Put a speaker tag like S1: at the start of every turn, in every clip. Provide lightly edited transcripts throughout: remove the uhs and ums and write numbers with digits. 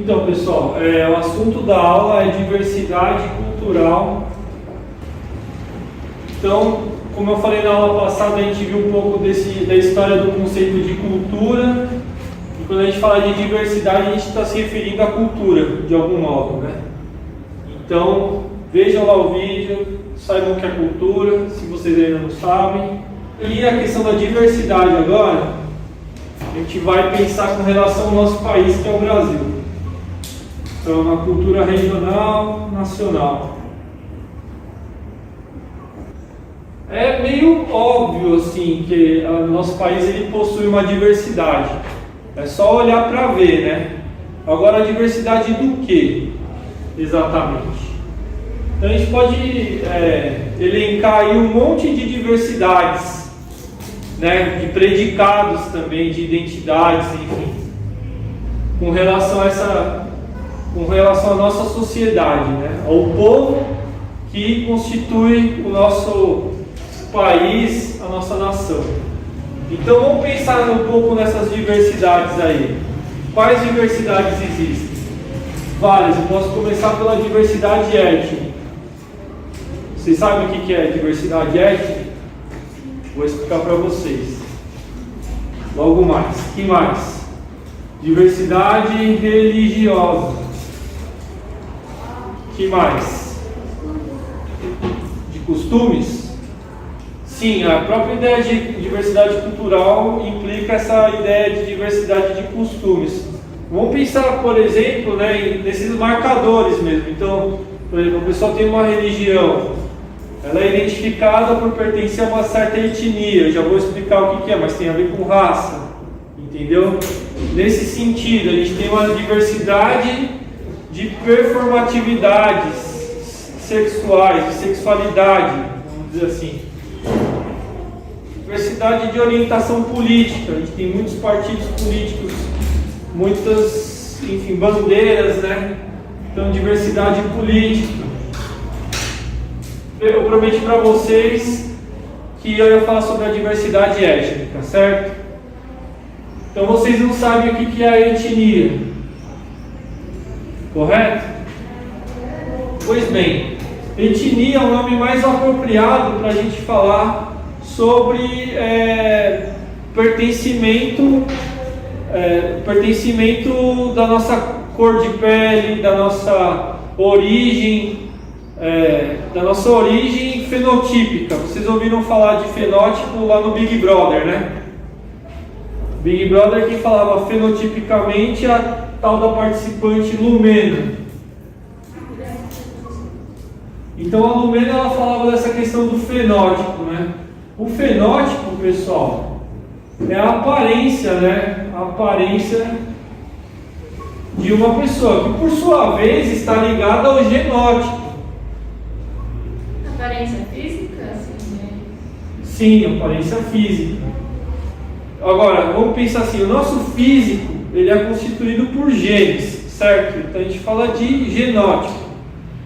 S1: Então, pessoal, o assunto da aula é diversidade cultural. Então, como eu falei na aula passada, a gente viu um pouco da história do conceito de cultura. E quando a gente fala de diversidade, a gente está se referindo à cultura, de algum modo, né? Então, vejam lá o vídeo, saibam o que é cultura, se vocês ainda não sabem. E a questão da diversidade agora, a gente vai pensar com relação ao nosso país, que é o Brasil. Então, uma cultura regional, nacional. É meio óbvio assim que o nosso país ele possui uma diversidade. É só olhar para ver, né? Agora, a diversidade do que exatamente? Então, a gente pode elencar aí um monte de diversidades, né? De predicados também, de identidades, enfim, com relação à nossa sociedade, né? Ao povo que constitui o nosso país, a nossa nação. Então vamos pensar um pouco nessas diversidades aí. Quais diversidades existem? Várias. Eu posso começar pela diversidade étnica. Vocês sabem o que é diversidade étnica? Vou explicar para vocês. Logo mais. Que mais? Diversidade religiosa. Que mais? De costumes? Sim, a própria ideia de diversidade cultural implica essa ideia de diversidade de costumes. Vamos pensar, por exemplo, né, nesses marcadores mesmo. Então, por exemplo, a pessoa tem uma religião, ela é identificada por pertencer a uma certa etnia. Eu já vou explicar o que é, mas tem a ver com raça, entendeu? Nesse sentido, a gente tem uma diversidade de performatividades sexuais, de sexualidade, vamos dizer assim. Diversidade de orientação política, a gente tem muitos partidos políticos, muitas, enfim, bandeiras, né? Então, diversidade política. Eu prometi para vocês que eu ia falar sobre a diversidade étnica, certo? Então, vocês não sabem o que é a etnia, correto? Pois bem, etnia é o nome mais apropriado para a gente falar sobre pertencimento da nossa cor de pele, da nossa origem, fenotípica. Vocês ouviram falar de fenótipo lá no Big Brother, né? Big Brother que falava fenotipicamente a tal da participante Lumena. Então a Lumena ela falava dessa questão do fenótipo, né? O fenótipo, pessoal, é a aparência, né? A aparência de uma pessoa, que por sua vez está ligada ao genótipo.
S2: Aparência física? Assim, né?
S1: Sim, aparência física. Agora, vamos pensar assim, o nosso físico, ele é constituído por genes, certo? Então a gente fala de genótipo.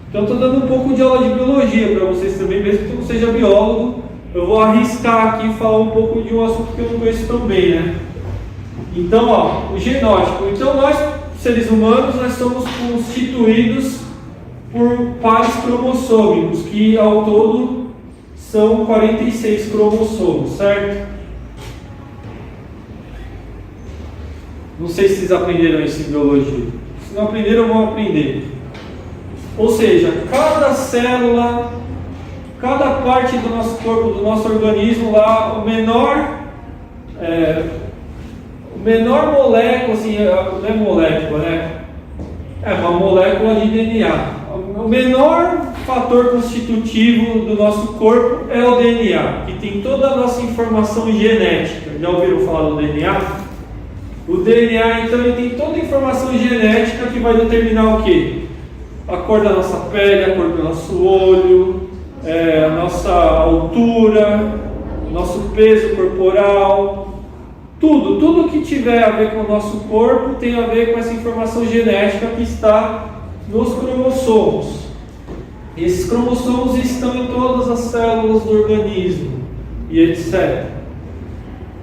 S1: Então estou dando um pouco de aula de biologia para vocês também, mesmo que eu não seja biólogo. Eu vou arriscar aqui e falar um pouco de um assunto que eu não conheço tão bem, né? Então, o genótipo. Então, nós, seres humanos, nós somos constituídos por pares cromossômicos, que ao todo são 46 cromossomos, certo? Não sei se vocês aprenderam isso em biologia. Se não aprenderam, vão aprender. Ou seja, cada célula, cada parte do nosso corpo, do nosso organismo lá, o menor molécula, assim, não é molécula, né? É uma molécula de DNA. O menor fator constitutivo do nosso corpo é o DNA, que tem toda a nossa informação genética. Já ouviram falar do DNA? O DNA, então, ele tem toda a informação genética que vai determinar o quê? A cor da nossa pele, a cor do nosso olho, a nossa altura, nosso peso corporal, tudo que tiver a ver com o nosso corpo tem a ver com essa informação genética que está nos cromossomos. Esses cromossomos estão em todas as células do organismo e etc.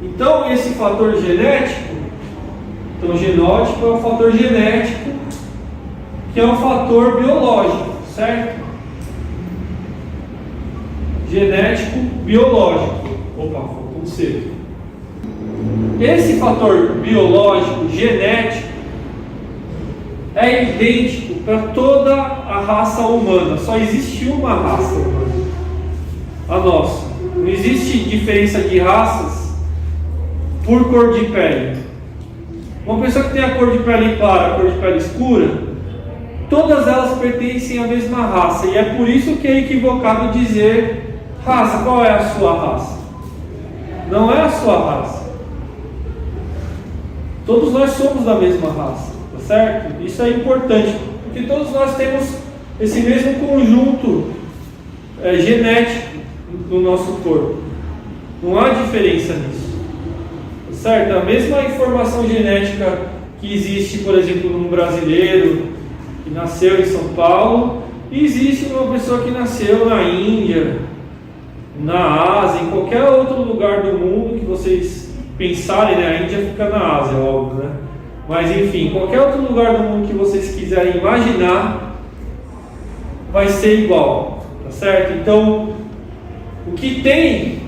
S1: Então esse fator genético, então o genótipo é um fator genético que é um fator biológico, certo? Genético biológico. Opa, faltou um C. Esse fator biológico genético é idêntico para toda a raça humana. Só existe uma raça humana, a nossa. Não existe diferença de raças por cor de pele. Uma pessoa que tem a cor de pele clara, a cor de pele escura, todas elas pertencem à mesma raça. E é por isso que é equivocado dizer raça. Qual é a sua raça? Não é a sua raça. Todos nós somos da mesma raça, tá certo? Isso é importante, porque todos nós temos esse mesmo conjunto genético no nosso corpo. Não há diferença nisso, tá certo? A mesma informação genética que existe, por exemplo, num brasileiro que nasceu em São Paulo, existe numa pessoa que nasceu na Índia, na Ásia, em qualquer outro lugar do mundo que vocês pensarem, né? A Índia fica na Ásia, óbvio, né? Mas enfim, qualquer outro lugar do mundo que vocês quiserem imaginar, vai ser igual, tá certo? Então, o que tem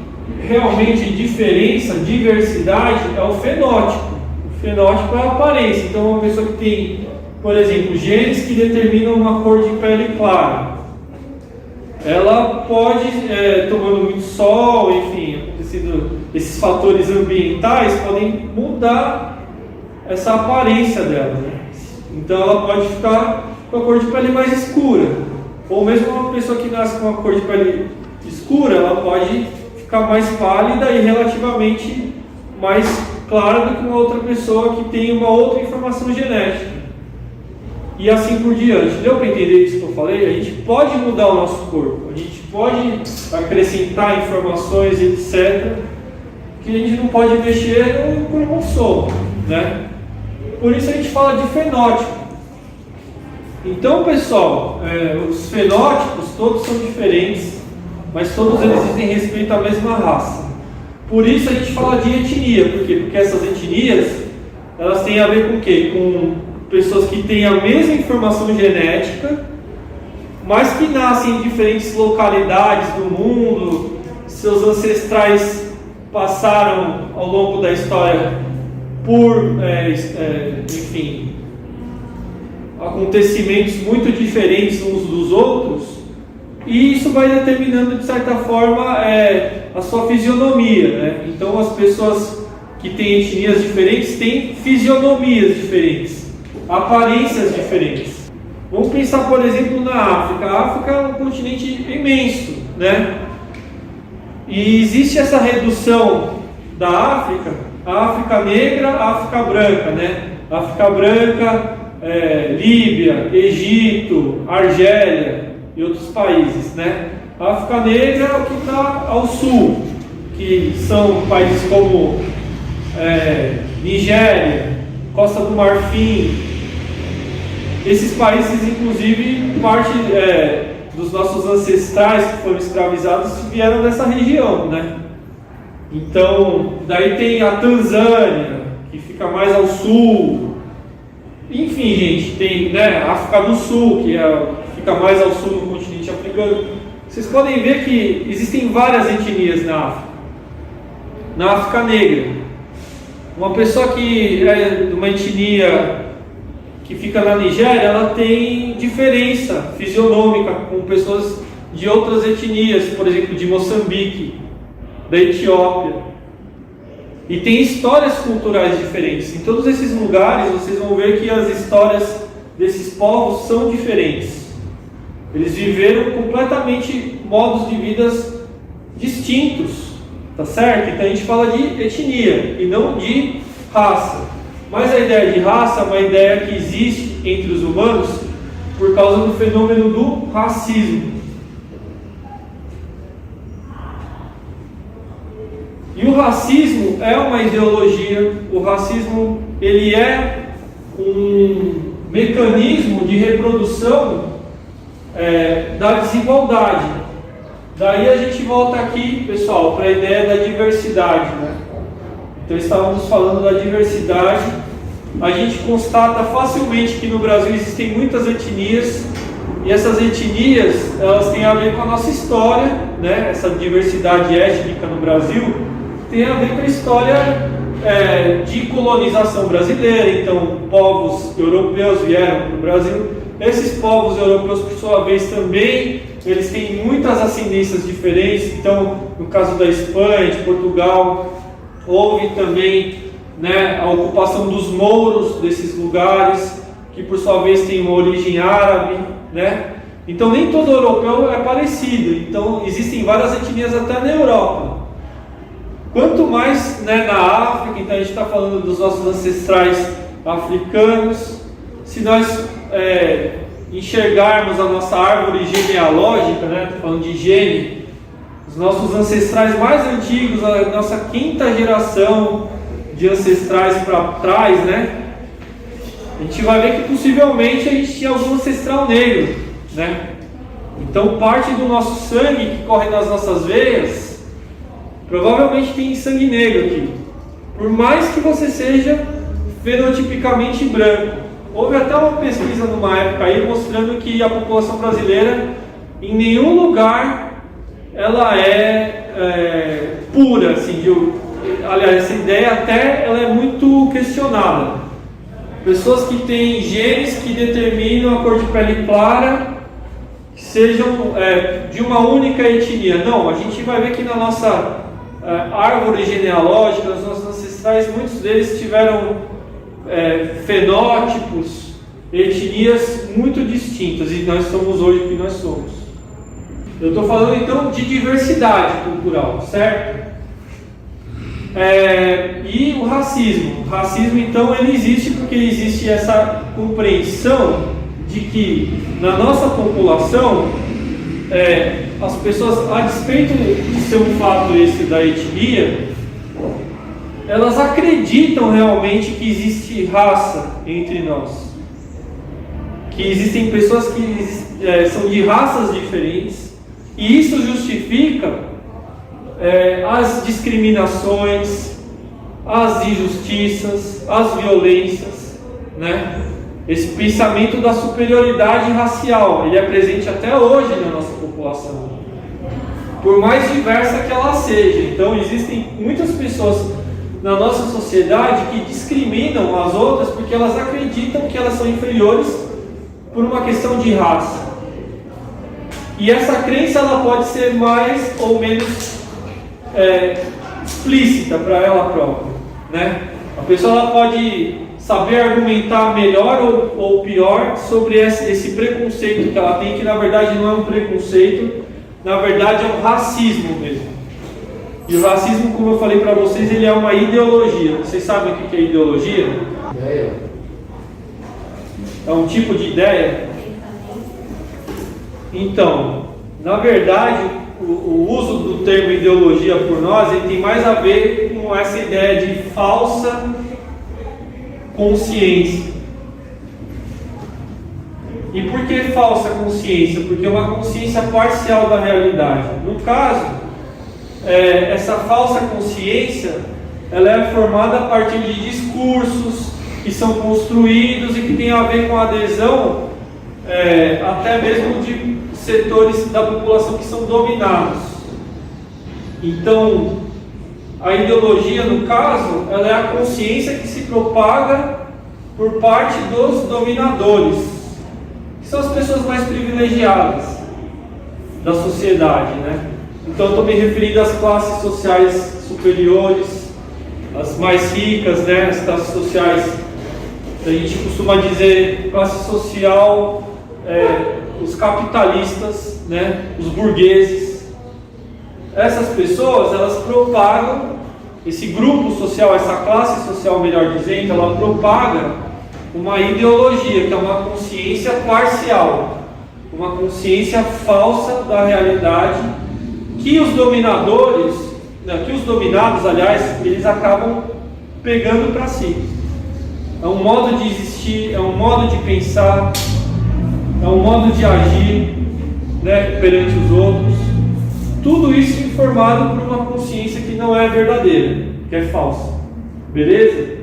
S1: realmente diferença, diversidade, é o fenótipo. O fenótipo é a aparência. Então, uma pessoa que tem, por exemplo, genes que determinam uma cor de pele clara, ela pode, tomando muito sol, enfim, esses fatores ambientais podem mudar essa aparência dela, né? Então ela pode ficar com a cor de pele mais escura, ou mesmo uma pessoa que nasce com a cor de pele escura, ela pode ficar mais pálida e relativamente mais clara do que uma outra pessoa que tem uma outra informação genética. E assim por diante. Deu para entender isso que eu falei? A gente pode mudar o nosso corpo, a gente pode acrescentar informações, etc., que a gente não pode mexer no cromossomo, né? Por isso a gente fala de fenótipo. Então, pessoal, os fenótipos todos são diferentes, mas todos eles dizem respeito à mesma raça. Por isso a gente fala de etnia. Por quê? Porque essas etnias, elas têm a ver com o quê? Com pessoas que têm a mesma informação genética, mas que nascem em diferentes localidades do mundo. Seus ancestrais passaram ao longo da história por, enfim, acontecimentos muito diferentes uns dos outros, e isso vai determinando, de certa forma, a sua fisionomia, né? Então, as pessoas que têm etnias diferentes têm fisionomias diferentes, aparências diferentes. Vamos pensar, por exemplo, na África. A África é um continente imenso, né? E existe essa redução da África, a África negra, a África branca, né? A África branca, Líbia, Egito, Argélia e outros países, né? A África negra é o que está ao sul, que são países como Nigéria, Costa do Marfim. Esses países, inclusive, parte dos nossos ancestrais que foram escravizados vieram dessa região, né? Então, daí tem a Tanzânia, que fica mais ao sul. Enfim, gente, tem, né, a África do Sul, que fica mais ao sul do continente africano. Vocês podem ver que existem várias etnias na África. Na África negra, uma pessoa que é de uma etnia que fica na Nigéria, ela tem diferença fisionômica com pessoas de outras etnias, por exemplo, de Moçambique, da Etiópia. E tem histórias culturais diferentes. Em todos esses lugares, vocês vão ver que as histórias desses povos são diferentes. Eles viveram completamente modos de vidas distintos, tá certo? Então a gente fala de etnia e não de raça. Mas a ideia de raça é uma ideia que existe entre os humanos por causa do fenômeno do racismo. E o racismo é uma ideologia. O racismo, ele é um mecanismo de reprodução da desigualdade. Daí a gente volta aqui, pessoal, para a ideia da diversidade, né? Então estávamos falando da diversidade a gente constata facilmente que no Brasil existem muitas etnias, e essas etnias, elas têm a ver com a nossa história, né? Essa diversidade étnica no Brasil tem a ver com a história de colonização brasileira. Então, povos europeus vieram para o Brasil. Esses povos europeus, por sua vez, também eles têm muitas ascendências diferentes. Então, no caso da Espanha, de Portugal, houve também, né, a ocupação dos mouros desses lugares, que por sua vez tem uma origem árabe, né? Então nem todo europeu é parecido. Então existem várias etnias até na Europa. Quanto mais, né, na África. Então a gente está falando dos nossos ancestrais africanos. Se nós enxergarmos a nossa árvore genealógica, né, tô falando de gene, os nossos ancestrais mais antigos, a nossa quinta geração de ancestrais para trás, né, a gente vai ver que possivelmente a gente tinha algum ancestral negro, né? Então parte do nosso sangue que corre nas nossas veias provavelmente tem sangue negro aqui, por mais que você seja fenotipicamente branco. Houve até uma pesquisa numa época aí mostrando que a população brasileira em nenhum lugar ela é pura, assim, aliás, essa ideia até ela é muito questionada. Pessoas que têm genes que determinam a cor de pele clara, que sejam de uma única etnia. Não, a gente vai ver que na nossa árvore genealógica, nos nossos ancestrais, muitos deles tiveram fenótipos, etnias muito distintas, e nós somos hoje o que nós somos. Eu estou falando então de diversidade cultural, certo? E o racismo. O racismo, então, ele existe porque existe essa compreensão de que na nossa população, as pessoas, a despeito de ser um fato esse da etnia, elas acreditam realmente que existe raça entre nós, que existem pessoas que são de raças diferentes, e isso justifica as discriminações, as injustiças, as violências, né? Esse pensamento da superioridade racial, ele é presente até hoje na nossa população, por mais diversa que ela seja. Então existem muitas pessoas na nossa sociedade que discriminam as outras porque elas acreditam que elas são inferiores por uma questão de raça. E essa crença ela pode ser mais ou menos explícita para ela própria, né? A pessoa ela pode saber argumentar melhor ou pior sobre esse preconceito que ela tem, que na verdade não é um preconceito, na verdade é um racismo mesmo. E o racismo, como eu falei para vocês, ele é uma ideologia. Vocês sabem o que é ideologia? É um tipo de ideia? Então, na verdade, o uso do termo ideologia por nós, ele tem mais a ver com essa ideia de falsa consciência. E por que falsa consciência? Porque é uma consciência parcial da realidade. No caso, essa falsa consciência, ela é formada a partir de discursos que são construídos e que tem a ver com a adesão até mesmo de setores da população que são dominados. Então, a ideologia, no caso, ela é a consciência que se propaga por parte dos dominadores, que são as pessoas mais privilegiadas da sociedade, né? Então, eu estou me referindo às classes sociais superiores, as mais ricas, né? As classes sociais, a gente costuma dizer classe social, os capitalistas, né? Os burgueses. Essas pessoas, elas propagam, esse grupo social, essa classe social, melhor dizendo, ela propaga uma ideologia, que é uma consciência parcial, uma consciência falsa da realidade, que os dominadores, que os dominados, aliás, eles acabam pegando para si. É um modo de existir, é um modo de pensar, é um modo de agir, né, perante os outros. Tudo isso informado por uma consciência que não é verdadeira, que é falsa. Beleza?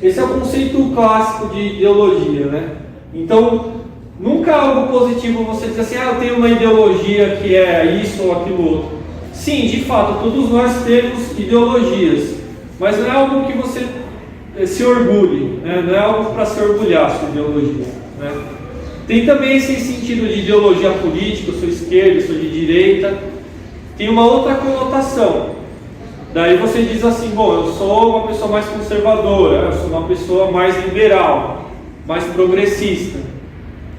S1: Esse é o conceito clássico de ideologia, né? Então, nunca é algo positivo você dizer assim, eu tenho uma ideologia que é isso ou aquilo outro. Sim, de fato, todos nós temos ideologias, mas não é algo que você se orgulhe, né? Não é algo para se orgulhar, sua ideologia, né? Tem também esse sentido de ideologia política, eu sou esquerda, eu sou de direita. Tem uma outra conotação. Daí você diz assim, bom, eu sou uma pessoa mais conservadora, eu sou uma pessoa mais liberal, mais progressista.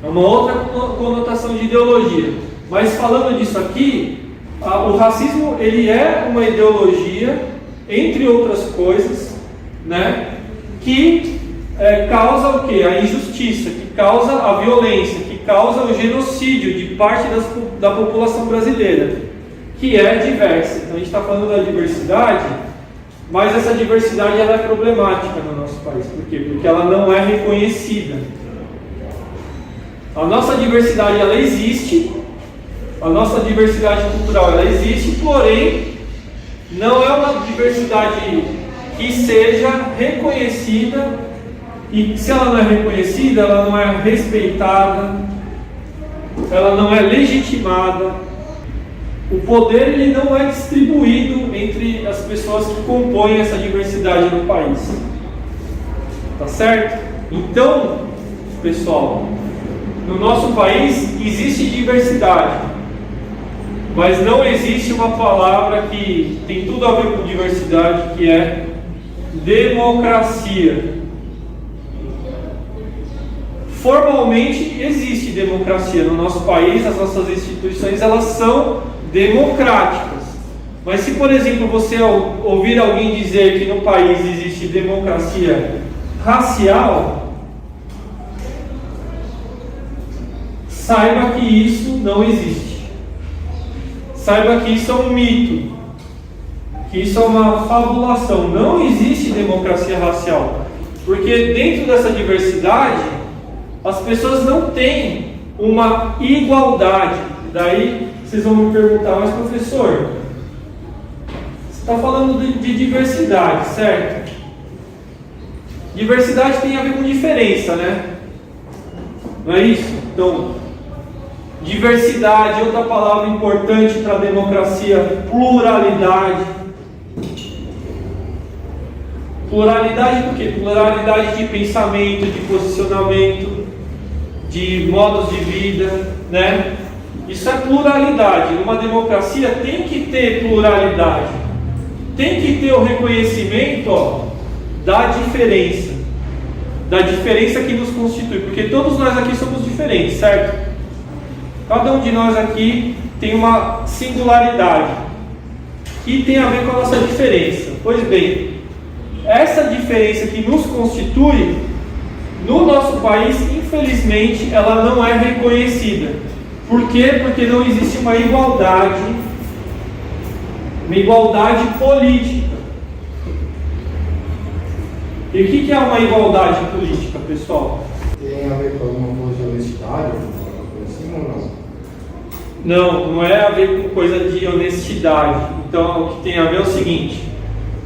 S1: É uma outra conotação de ideologia. Mas falando disso aqui, o racismo ele é uma ideologia, entre outras coisas, né, que causa o quê? A injustiça, que causa a violência, que causa o genocídio de parte da população brasileira, que é diversa. Então a gente está falando da diversidade, mas essa diversidade ela é problemática no nosso país. Por quê? Porque ela não é reconhecida. A nossa diversidade ela existe, a nossa diversidade cultural ela existe, porém não é uma diversidade que seja reconhecida, e se ela não é reconhecida, ela não é respeitada, ela não é legitimada. O poder ele não é distribuído entre as pessoas que compõem essa diversidade no país. Tá certo? Então, pessoal, no nosso país existe diversidade, mas não existe uma palavra que tem tudo a ver com diversidade, que é democracia. Formalmente existe democracia no nosso país, as nossas instituições elas são democráticas. Mas se, por exemplo, você ouvir alguém dizer que no país existe democracia racial, saiba que isso não existe. Saiba que isso é um mito, que isso é uma fabulação. Não existe democracia racial, porque dentro dessa diversidade as pessoas não têm uma igualdade. Daí vocês vão me perguntar, mas professor, você está falando de diversidade, certo? Diversidade tem a ver com diferença, né? Não é isso? Então, diversidade, outra palavra importante para a democracia, pluralidade. Pluralidade do quê? Pluralidade de pensamento, de posicionamento, de modos de vida, né? Isso é pluralidade. Numa democracia tem que ter pluralidade. Tem que ter o reconhecimento da diferença. Da diferença que nos constitui. Porque todos nós aqui somos diferentes, certo? Cada um de nós aqui tem uma singularidade que tem a ver com a nossa diferença. Pois bem, essa diferença que nos constitui, no nosso país, infelizmente, ela não é reconhecida. Por quê? Porque não existe uma igualdade política. E o que é uma igualdade política, pessoal?
S3: Tem a ver com alguma coisa de honestidade, assim ou não?
S1: Não, não é a ver com coisa de honestidade. Então, o que tem a ver é o seguinte: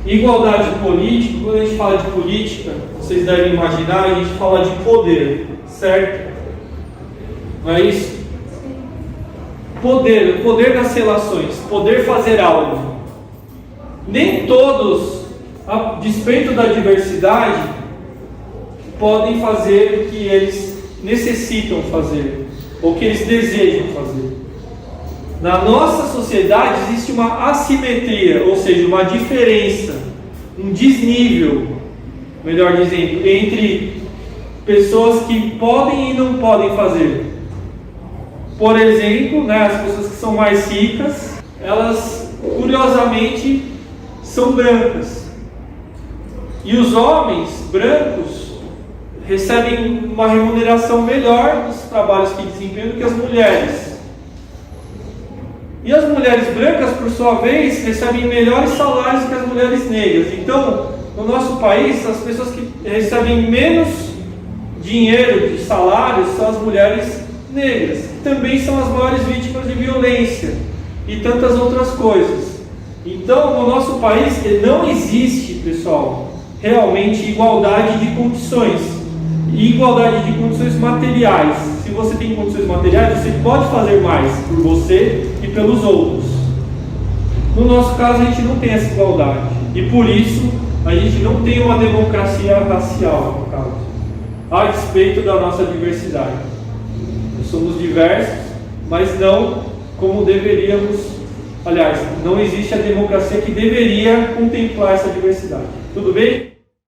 S1: igualdade política, quando a gente fala de política, vocês devem imaginar, a gente fala de poder, certo? Não é isso? Poder, o poder das relações, poder fazer algo. Nem todos, a despeito da diversidade, podem fazer o que eles necessitam fazer, ou que eles desejam fazer. Na nossa sociedade existe uma assimetria, ou seja, uma diferença, um desnível, melhor dizendo, entre pessoas que podem e não podem fazer. Por exemplo, né, as pessoas que são mais ricas, elas curiosamente são brancas. E os homens brancos recebem uma remuneração melhor nos trabalhos que desempenham do que as mulheres. E as mulheres brancas, por sua vez, recebem melhores salários que as mulheres negras. Então, no nosso país, as pessoas que recebem menos dinheiro de salário são as mulheres negras, que também são as maiores vítimas de violência e tantas outras coisas. Então, no nosso país não existe, pessoal, realmente igualdade de condições. E igualdade de condições materiais. Se você tem condições materiais, você pode fazer mais por você e pelos outros. No nosso caso, a gente não tem essa igualdade. E por isso, a gente não tem uma democracia racial, no caso, a despeito da nossa diversidade. Nós somos diversos, mas não como deveríamos. Aliás, não existe a democracia que deveria contemplar essa diversidade. Tudo bem?